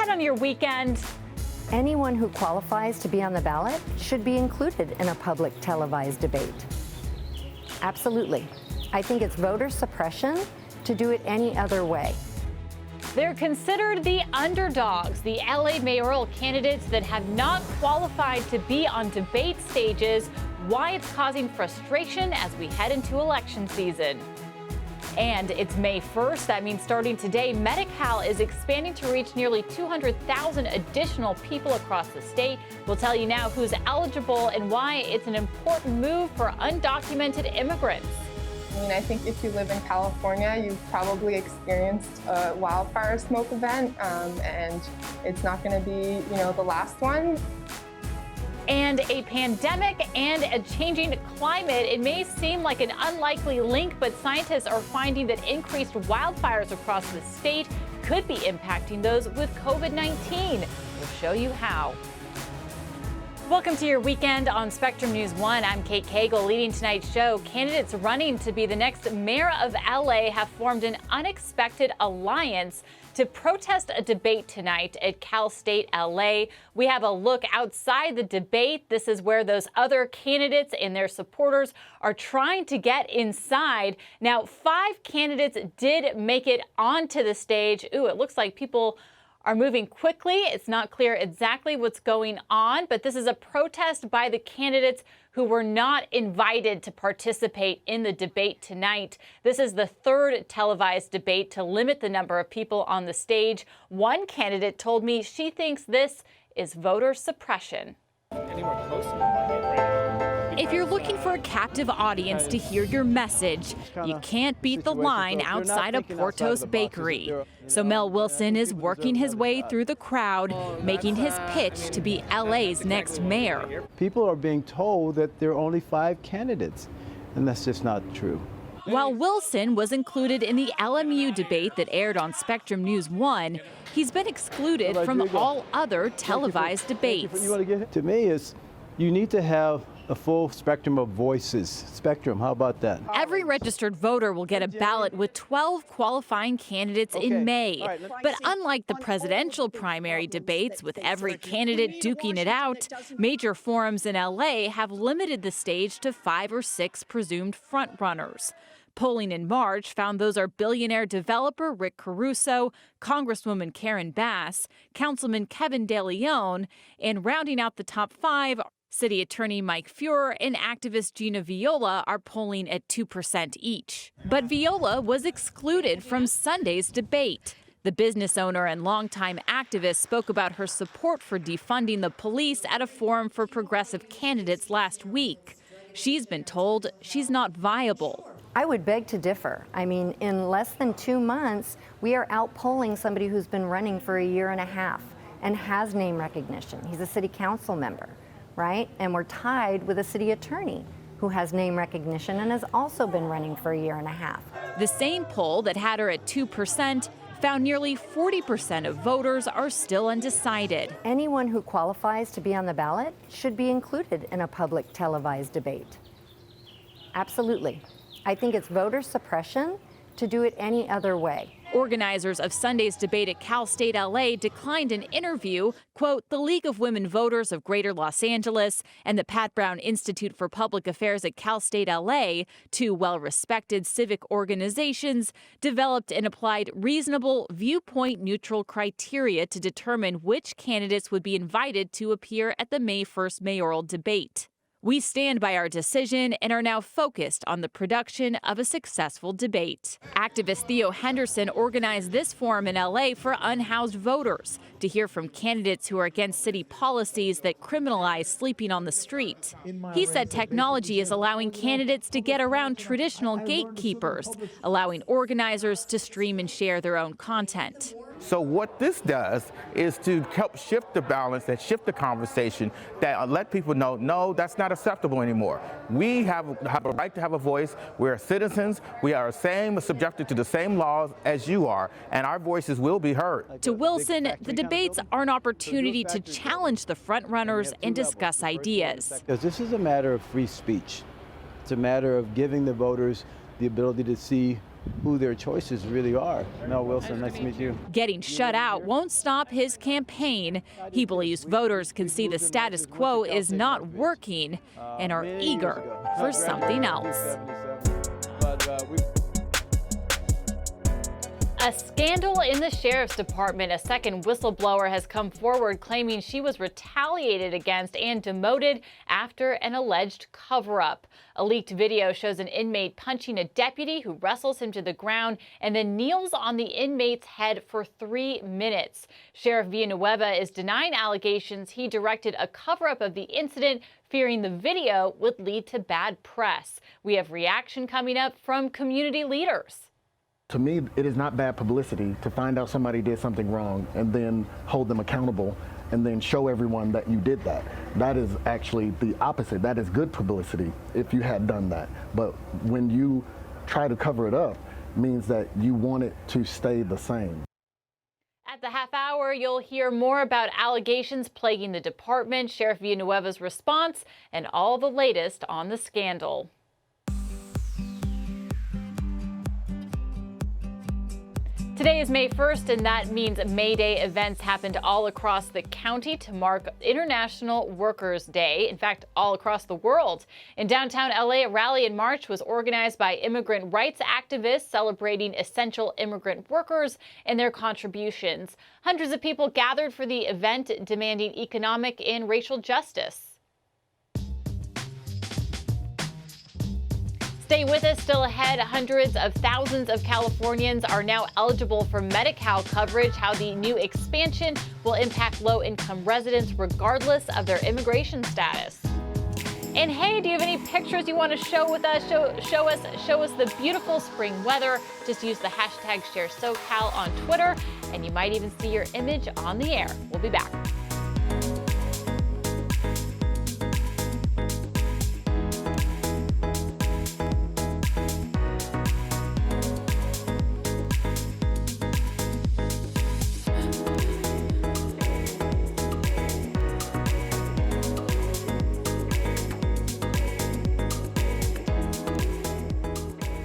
ahead on your weekend. Anyone who qualifies to be on the ballot should be included in a public televised debate. Absolutely. I think it's voter suppression to do it any other way. They're considered the underdogs, the LA mayoral candidates that have not qualified to be on debate stages, why it's causing frustration as we head into election season. And it's May 1st. That means starting today, Medi-Cal is expanding to reach nearly 200,000 additional people across the state. We'll tell you now who's eligible and why it's an important move for undocumented immigrants. I mean, I think if you live in California, you've probably experienced a wildfire smoke event, and it's not going to be, the last one. And a pandemic and a changing climate. It may seem like an unlikely link, but scientists are finding that increased wildfires across the state could be impacting those with COVID-19. We'll show you how. Welcome to your weekend on Spectrum News 1. I'm Kate Cagle, leading tonight's show. Candidates running to be the next mayor of LA have formed an unexpected alliance to protest a debate tonight at Cal State LA. We have a look outside the debate. This is where those other candidates and their supporters are trying to get inside. Now, 5 candidates did make it onto the stage. Ooh, it looks like people are moving quickly. It's not clear exactly what's going on, but this is a protest by the candidates who were not invited to participate in the debate tonight. This is the third televised debate to limit the number of people on the stage. One candidate told me she thinks this is voter suppression. If you're looking for a captive audience to hear your message, you can't beat the line outside of Porto's Bakery. So Mel Wilson is working his way through the crowd, making his pitch to be LA's next mayor. People are being told that there are only 5 candidates, and that's just not true. While Wilson was included in the LMU debate that aired on Spectrum News 1, he's been excluded from all other televised debates. To me, is you need to have a full spectrum of voices. Spectrum, how about that? Every registered voter will get a ballot with 12 qualifying candidates in May. But unlike the presidential primary debates with every candidate duking it out, major forums in LA have limited the stage to 5 or 6 presumed frontrunners. Polling in March found those are billionaire developer Rick Caruso, Congresswoman Karen Bass, Councilman Kevin De Leon, and rounding out the top 5, City Attorney Mike Feuer and activist Gina Viola are polling at 2% each. But Viola was excluded from Sunday's debate. The business owner and longtime activist spoke about her support for defunding the police at a forum for progressive candidates last week. She's been told she's not viable. I would beg to differ. I mean, in less than 2 months, we are outpolling somebody who's been running for a year and a half and has name recognition. He's a city council member, right? And we're tied with a city attorney who has name recognition and has also been running for a year and a half. The same poll that had her at 2% found nearly 40% of voters are still undecided. Anyone who qualifies to be on the ballot should be included in a public televised debate. Absolutely. I think it's voter suppression to do it any other way. Organizers of Sunday's debate at Cal State LA declined an interview. Quote, the League of Women Voters of Greater Los Angeles and the Pat Brown Institute for Public Affairs at Cal State LA, 2 well-respected civic organizations, developed and applied reasonable, viewpoint-neutral criteria to determine which candidates would be invited to appear at the May 1st mayoral debate. We stand by our decision and are now focused on the production of a successful debate. Activist Theo Henderson organized this forum in LA for unhoused voters to hear from candidates who are against city policies that criminalize sleeping on the street. He said technology is allowing candidates to get around traditional gatekeepers, allowing organizers to stream and share their own content. So what this does is to help shift the balance and shift the conversation that let people know, no, that's not acceptable anymore. We have a right to have a voice. We're citizens. We are subjected to the same laws as you are, and our voices will be heard. To Wilson, the debates are an opportunity to challenge the frontrunners and discuss ideas. Because this is a matter of free speech. It's a matter of giving the voters the ability to see who their choices really are. Mel Wilson, nice to meet you. Getting shut out won't stop his campaign. He believes voters can see the status quo is not working and are eager for something else. A scandal in the sheriff's department. A second whistleblower has come forward claiming she was retaliated against and demoted after an alleged cover-up. A leaked video shows an inmate punching a deputy who wrestles him to the ground and then kneels on the inmate's head for 3 minutes. Sheriff Villanueva is denying allegations he directed a cover-up of the incident, fearing the video would lead to bad press. We have reaction coming up from community leaders. To me, it is not bad publicity to find out somebody did something wrong and then hold them accountable and then show everyone that you did that. That is actually the opposite. That is good publicity if you had done that. But when you try to cover it up, means that you want it to stay the same. At the half hour, you'll hear more about allegations plaguing the department, Sheriff Villanueva's response, and all the latest on the scandal. Today is May 1st, and that means May Day events happened all across the county to mark International Workers' Day. In fact, all across the world. In downtown LA, a rally in March was organized by immigrant rights activists celebrating essential immigrant workers and their contributions. Hundreds of people gathered for the event, demanding economic and racial justice. Stay with us. Still ahead, hundreds of thousands of Californians are now eligible for Medi-Cal coverage, how the new expansion will impact low-income residents regardless of their immigration status. And hey, do you have any pictures you want to show with us? Show us the beautiful spring weather. Just use the hashtag #ShareSoCal on Twitter, and you might even see your image on the air. We'll be back.